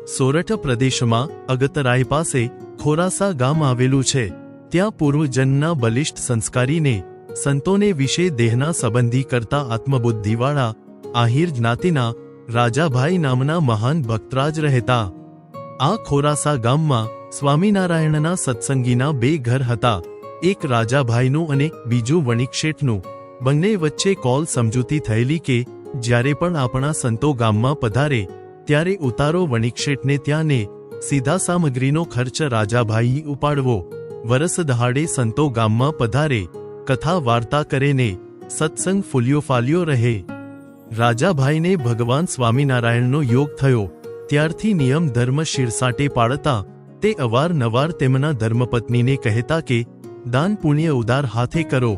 સોરઠ પ્રદેશમાં અગતરાય પાસે ખોરાસા ગામ આવેલું છે. ત્યાં પૂર્વજન્મના બલિષ્ઠ સંસ્કારીને સંતોને વિશે દેહના સંબંધી કરતા આત્મબુદ્ધિવાળા આહિર જ્ઞાતિના રાજાભાઈ નામના મહાન ભક્તરાજ રહેતા. આ ખોરાસા ગામમાં સ્વામિનારાયણના સત્સંગીના 2 ઘર હતા. એક રાજાભાઈનું અને બીજું વણિકશેઠનું. બંને વચ્ચે કોલ સમજૂતી થયેલી કે જ્યારે પણ આપણા સંતો ગામમાં પધારે ત્યારે ઉતારો વણિકશેઠને ત્યાં ને સીધા સામગ્રીનો ખર્ચ રાજાભાઈ ઉપાડવો. વરસ દહાડે સંતો ગામમાં પધારે, કથા વાર્તા કરે ને સત્સંગ ફૂલ્યો ફાલ્યો રહે. રાજાભાઈને ભગવાન સ્વામિનારાયણનો યોગ થયો ત્યારથી નિયમ ધર્મ શિરસાટે પાડતા તે અવારનવાર તેમના ધર્મપત્નીને કહેતા કે દાન પુણ્ય ઉદાર હાથે કરો,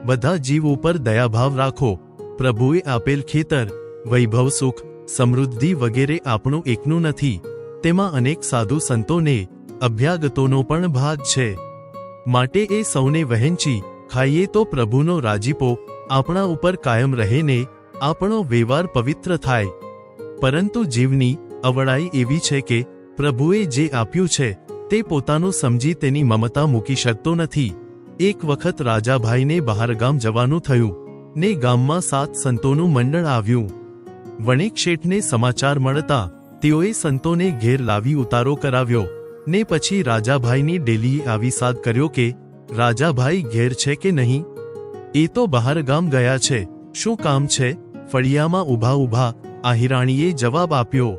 બધા જીવ ઉપર દયાભાવ રાખો. પ્રભુએ આપેલ ખેતર, વૈભવ, સુખ, સમૃદ્ધિ વગેરે આપણું એકનું નથી, તેમાં અનેક સાધુ સંતોને અભ્યાગતોનો પણ ભાગ છે. માટે એ સૌને વહેંચી ખાઈએ તો પ્રભુનો રાજીપો આપણા ઉપર કાયમ રહે ને આપણો વ્યવહાર પવિત્ર થાય. પરંતુ જીવની અવળાઈ એવી છે કે પ્રભુએ જે આપ્યું છે તે પોતાનું સમજી તેની મમતા મૂકી શકતો નથી. એક વખત રાજાભાઈને બહારગામ જવાનું થયું ને ગામમાં 7 સંતોનું મંડળ આવ્યું. વણિકશેઠને સમાચાર મળતા તેઓએ સંતોને ઘેર લાવી ઉતારો કરાવ્યો ને પછી રાજાભાઈની ડેલીએ આવી સાદ કર્યો કે રાજાભાઈ ઘેર છે કે નહીં? એ તો બહારગામ ગયા છે, શું કામ છે? ફળિયામાં ઊભા ઊભા આહિરાણીએ જવાબ આપ્યો.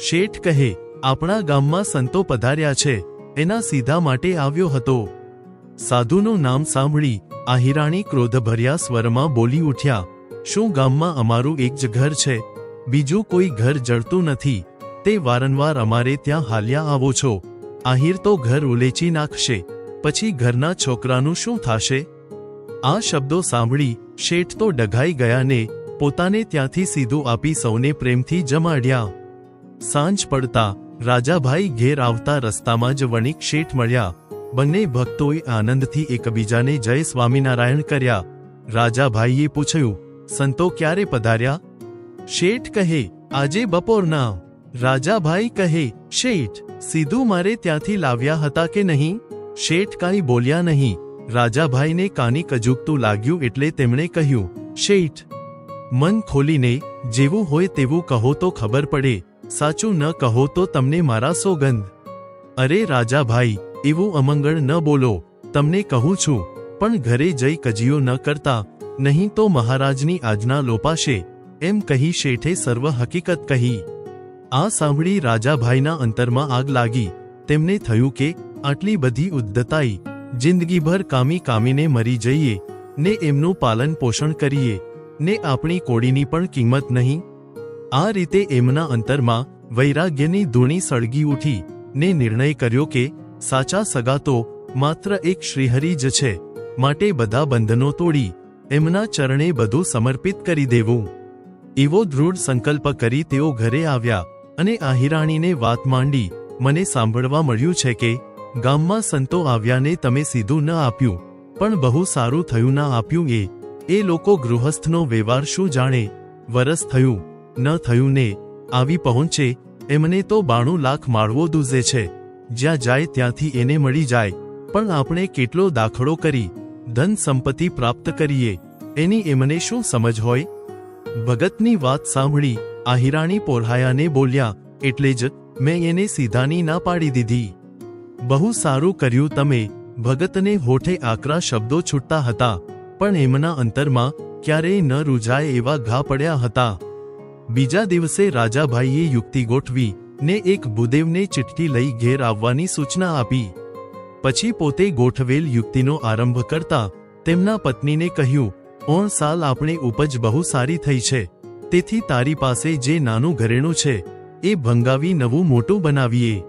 શેઠ કહે, આપણા ગામમાં સંતો પધાર્યા છે, એના સીધા માટે આવ્યો હતો. સાધુનું નામ સાંભળી આહિરાણી ક્રોધભર્યા સ્વરમાં બોલી ઉઠ્યા, શું ગામમાં અમારું એક જ ઘર છે? બીજું કોઈ ઘર જળતું નથી, તે વારંવાર અમારે ત્યાં હાલ્યા આવો છો. આહિર તો ઘર ઉલેચી નાખશે, પછી ઘરના છોકરાનું શું થાશે? આ શબ્દો સાંભળી શેઠ તો ડઘાઈ ગયા ને પોતાને ત્યાંથી સીધું આપી સૌને પ્રેમથી જમાડ્યા. સાંજ પડતા રાજાભાઈ ઘેર આવતા રસ્તામાં જ વણિક શેઠ મળ્યા. બંને ભક્તોએ આનંદથી એકબીજાને જય સ્વામિનારાયણ કર્યા. રાજાભાઈએ પૂછ્યું, સંતો ક્યારે પધાર્યા? શેઠ કહે, આજે બપોરના. રાજાભાઈ કહે, શેઠ સીધું મારે ત્યાંથી લાવ્યા હતા કે નહીં? શેઠ કાંઈ બોલ્યા નહીં. રાજાભાઈને કાની કજુકતું લાગ્યું એટલે તેમણે કહ્યું, શેઠ મન ખોલીને જેવું હોય તેવું કહો તો ખબર પડે, સાચું ન કહો તો તમને મારા સોગંદ. અરે રાજાભાઈ, એવું અમંગળ ન બોલો, તમને કહું છું, પણ ઘરે જઈ કજીયો ન કરતા, નહીં તો મહારાજની આજ્ઞા લોપાશે, એમ કહી શેઠે સર્વ હકીકત કહી. આ સાંભળી રાજાભાઈના અંતરમાં આગ લાગી. તેમને થયું કે આટલી બધી ઉદ્ધતાઈ, જિંદગીભર કામી કામીને મરી જઈએ ને એમનું પાલન પોષણ કરીએ ને આપણી કોડીની પણ કિંમત નહીં. આ રીતે એમના અંતરમાં વૈરાગ્યની ધૂણી સળગી ઉઠી ને નિર્ણય કર્યો કે સાચા સગા તો માત્ર એક શ્રીહરિ જ છે, માટે બધા બંધનો તોડી એમના ચરણે બધું સમર્પિત કરી દેવું. એવો દૃઢ સંકલ્પ કરી તેઓ ઘરે આવ્યા અને આહિરાણીને વાત માંડી. મને સાંભળવા મળ્યું છે કે ગામમાં સંતો આવ્યાને તમે સીધું ન આપ્યું, પણ બહુ સારું થયું ના આપ્યું. એ લોકો ગૃહસ્થનો વ્યવહાર શું જાણે? વરસ થયું ન થયું ને આવી પહોંચે એમને તો 92 લાખ માળવો દૂઝે છે. જ્યાં જાય ત્યાંથી એને મળી જાય, પણ આપણે કેટલો દાખલો કરી ધન સંપત્તિ પ્રાપ્ત કરીએ એની એમને શું સમજ હોય? ભગતની વાત સાંભળી આહિરાણી પોરહાયાને બોલ્યા, એટલે જ મેં એને સીધાની ના પાડી દીધી. બહુ સારું કર્યું તમે. ભગતને હોઠે આકરા શબ્દો છૂટતા હતા, પણ એમના અંતરમાં ક્યારેય ન રૂજાય એવા ઘા પડ્યા હતા. બીજા દિવસે રાજાભાઈએ યુક્તિ ગોઠવી ને એક ભૂદેવને ચિઠ્ઠી લઈ ઘેર આવવાની સૂચના આપી. પછી પોતે ગોઠવેલ યુક્તિનો આરંભ કરતા તેમના પત્નીને કહ્યું, 9 સાલ આપણે ઉપજ બહુ સારી થઈ છે, તેથી તારી પાસે જે નાનું ઘરેણું છે એ ભંગાવી નવું મોટું બનાવીએ.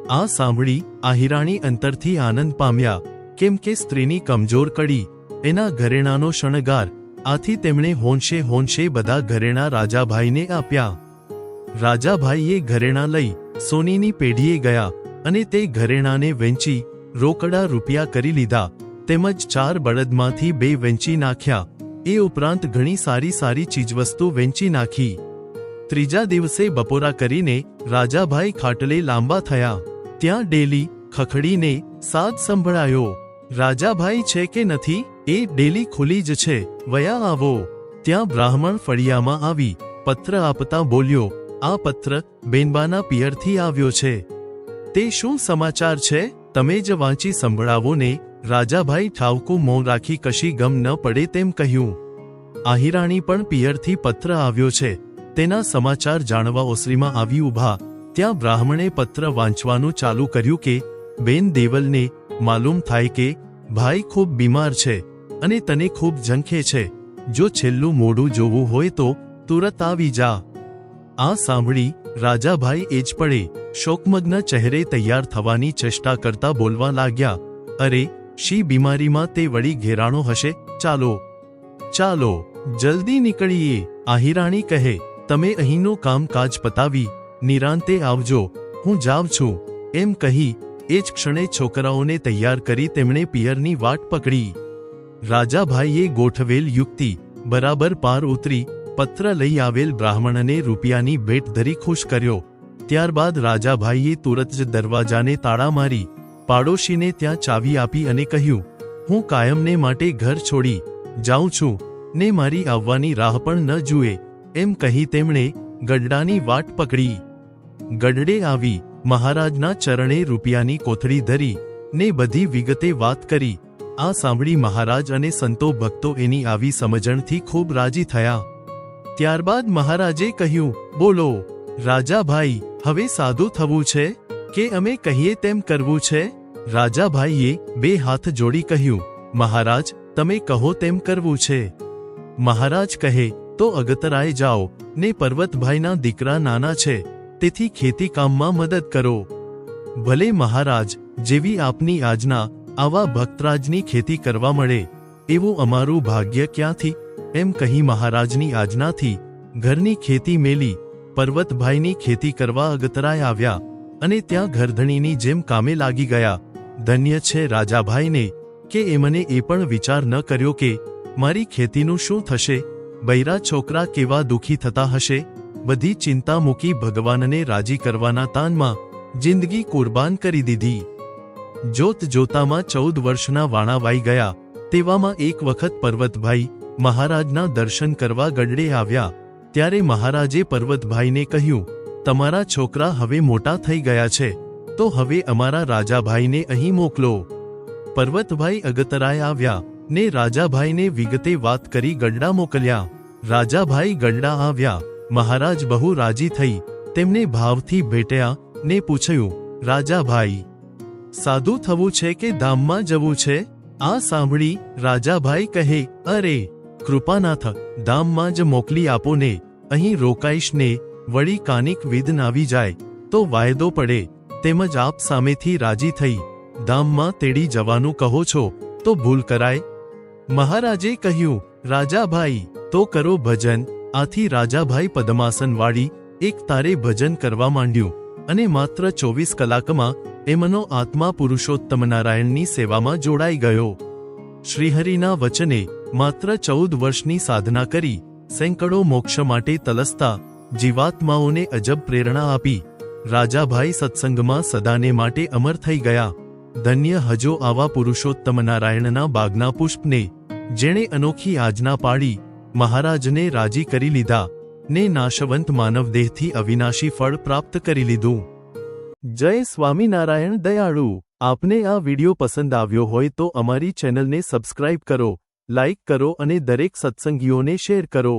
આ સાંભળી આહિરાણી અંતરથી આનંદ પામ્યા, કેમ કે સ્ત્રીની કમજોર કડી એના ઘરેણાનો શણગાર. આથી તેમણે હોંશે હોંશે બધા ઘરેણા રાજાભાઈને આપ્યા. રાજાભાઈએ ઘરેણા લઈ સોનીની પેઢીએ ગયા અને તે ઘરેણાને વેચી રોકડા રૂપિયા કરી લીધા, તેમજ 4 બળદમાંથી 2 વેચી નાખ્યા. એ ઉપરાંત ઘણી સારી સારી ચીજવસ્તુ વેચી નાખી. ત્રીજા દિવસે બપોરા કરીને રાજાભાઈ ખાટલે લાંબા થયા. ત્યાં ડેલી ખખડીને સાદ સંભળાયો. રાજાભાઈ છે કે નથી? એ ડેલી ખુલી જ છે, વયા આવો. ત્યાં બ્રાહ્મણ ફળિયામાં આવી પત્ર આપતા બોલ્યો, આ પત્ર બેનબાના પિયરથી આવ્યો છે. તે શું સમાચાર છે? તમે જ વાંચી સંભળાવો ને. રાજાભાઈ ઠાવકું મોં રાખી કશી ગમ ન પડે તેમ કહ્યું. આહિરાણી પણ પિયરથી પત્ર આવ્યો છે, તેના સમાચાર જાણવા ઓસરીમાં આવી ઊભા. ત્યાં બ્રાહ્મણે પત્ર વાંચવાનું ચાલુ કર્યું કે બેન દેવલને માલુમ થાય કે ભાઈ ખૂબ બીમાર છે અને તને ખૂબ ઝંખે છે. જો છેલ્લું મોઢું જોવું હોય તો તુરત આવી જા. આ સાંભળી રાજાભાઈ એ જ પડે શોકમગ્ન ચહેરે તૈયાર થવાની ચેષ્ટા કરતા બોલવા લાગ્યા, અરે શી બીમારીમાં તે વળી ઘેરાણો હશે? ચાલો ચાલો જલ્દી નીકળીએ. આહિરાણી કહે, તમે અહીંનું કામકાજ પતાવી નિરાંતે આવજો, હું જાઉં છું. એમ કહી એ જ ક્ષણે છોકરાઓને તૈયાર કરી તેમણે પિયરની વાટ પકડી. રાજાભાઈએ ગોઠવેલ યુક્તિ બરાબર પાર ઉતરી પત્ર લઈ આવેલ બ્રાહ્મણને રૂપિયાની ભેટ ધરી ખુશ કર્યો. ત્યારબાદ રાજાભાઈએ તુરત જ દરવાજાને તાળા મારી પાડોશીને ત્યાં ચાવી આપી અને કહ્યું, હું કાયમને માટે ઘર છોડી જાઉં છું ને મારી આવવાની રાહ પણ ન જુએ. એમ કહી તેમણે ગઢડાની વાટ પકડી. ગઢડે આવી મહારાજના ચરણે રૂપિયાની કોથળી ધરી ને બધી વિગતે વાત કરી. આ સાંભળી મહારાજ અને સંતો ભક્તો એની આવી સમજણથી ખૂબ રાજી થયા. ત્યારબાદ મહારાજે કહ્યું, બોલો રાજાભાઈ, હવે સાદું થવું છે કે અમે કહીએ તેમ કરવું છે? રાજાભાઈએ બે હાથ જોડી કહ્યું, મહારાજ તમે કહો તેમ કરવું છે. મહારાજ કહે, તો અગતરાએ જાઓ ને પર્વતભાઈના દીકરા નાના છે તેથી ખેતી કામમાં મદદ કરો. ભલે મહારાજ, જેવી આપની આજ્ઞા. આવા ભક્તરાજની ખેતી કરવા મળે એવું અમારું ભાગ્ય ક્યાંથી? એમ કહી મહારાજની આજ્ઞાથી ઘરની ખેતી મેલી પર્વતભાઈની ખેતી કરવા અગતરાય આવ્યા અને ત્યાં ઘરધણીની જેમ કામે લાગી ગયા. ધન્ય છે રાજાભાઈને કે એમને એ પણ વિચાર ન કર્યો કે મારી ખેતીનું શું થશે, બૈરા છોકરા કેવા દુઃખી થતા હશે. બધી ચિંતા મૂકી ભગવાનને રાજી કરવાના તાનમાં જિંદગી કુરબાન કરી દીધી. જોત જોતામાં 14 વર્ષના વાણા વાઈ ગયા. તેવામાં એક વખત પર્વતભાઈ મહારાજના દર્શન કરવા ગઢડે આવ્યા. ત્યારે મહારાજે પર્વતભાઈને કહ્યું, તમારા છોકરા હવે મોટા થઈ ગયા છે તો હવે અમારા રાજાભાઈને અહીં મોકલો. પર્વતભાઈ અગતરાય આવ્યા ને રાજાભાઈને વિગતે વાત કરી ગઢડા મોકલ્યા. રાજાભાઈ ગઢડા આવ્યા. મહારાજ બહુ રાજી થઈ તેમને ભાવથી ભેટ્યા ને પૂછ્યું, રાજાભાઈ સાદું થવું છે કે ધામમાં જવું છે? આ સાંભળી રાજાભાઈ કહે, અરે કૃપાનાથ, ધામમાં જ મોકલી આપો ને. અહીં રોકાઈશ ને વળી કાનિક વિઘ્ન આવી જાય તો વાયદો પડે. તેમજ આપ સામેથી રાજી થઈ ધામમાં તેડી જવાનું કહો છો તો ભૂલ કરાય. મહારાજે કહ્યું, રાજાભાઈ તો કરો ભજન. આથી રાજાભાઈ પદ્માસન વાળી એક તારે ભજન કરવા માંડ્યું અને માત્ર 24 કલાકમાં એમનો આત્મા પુરુષોત્તમ નારાયણની સેવામાં જોડાઈ ગયો. શ્રીહરિના વચને માત્ર 14 વર્ષની સાધના કરી સેંકડો મોક્ષ માટે તલસતા જીવાત્માઓને અજબ પ્રેરણા આપી રાજાભાઈ સત્સંગમાં સદાને માટે અમર થઈ ગયા. ધન્ય હજો આવા પુરુષોત્તમ નારાયણના બાગના પુષ્પને જેણે અનોખી આજ્ઞા પાડી મહારાજને રાજી કરી લીધા ને નાશવંત માનવદેહથી અવિનાશી ફળ પ્રાપ્ત કરી લીધું. જય સ્વામિનારાયણ દયાળુ. આપને આ વિડિયો પસંદ આવ્યો હોય તો અમારી ચેનલને સબસ્ક્રાઇબ કરો, લાઇક કરો અને દરેક સત્સંગીઓને શેર કરો.